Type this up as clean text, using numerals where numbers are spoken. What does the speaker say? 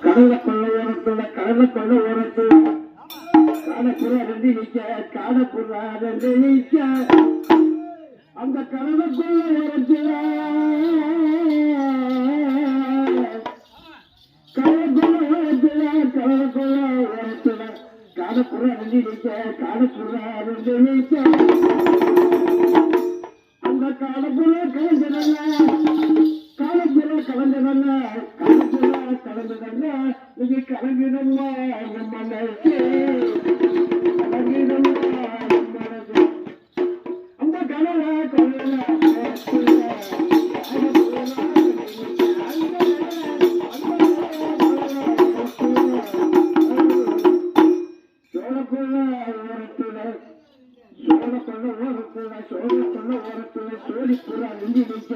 கடலை கொள்ள ஓரத்துல கடலை கொள்ள ஓரத்துல காடப்புறா ரெண்டு நிக்க காடப்புறா ரெண்டு நிக்க அந்த கடலை கொள்ள ஓரத்துல கடலை கொள்ள ஓரத்துல காடப்புறா ரெண்டு நிக்க காடப்புறா ரெண்டு நிக்க அந்த காடப்புறா கலந்ததல்ல காலப்புறா கலந்ததல்ல காலப்புறா கலந்ததல்ல இது கலங்கிடம்மா என் மனசு கலங்கிடம்மா என் மனசு அந்த கடலை கொள்ள சோழ கொள்ள ஓரத்துல சோழ கொள்ள ஓரத்துல சோழி புறா நின்று நிற்க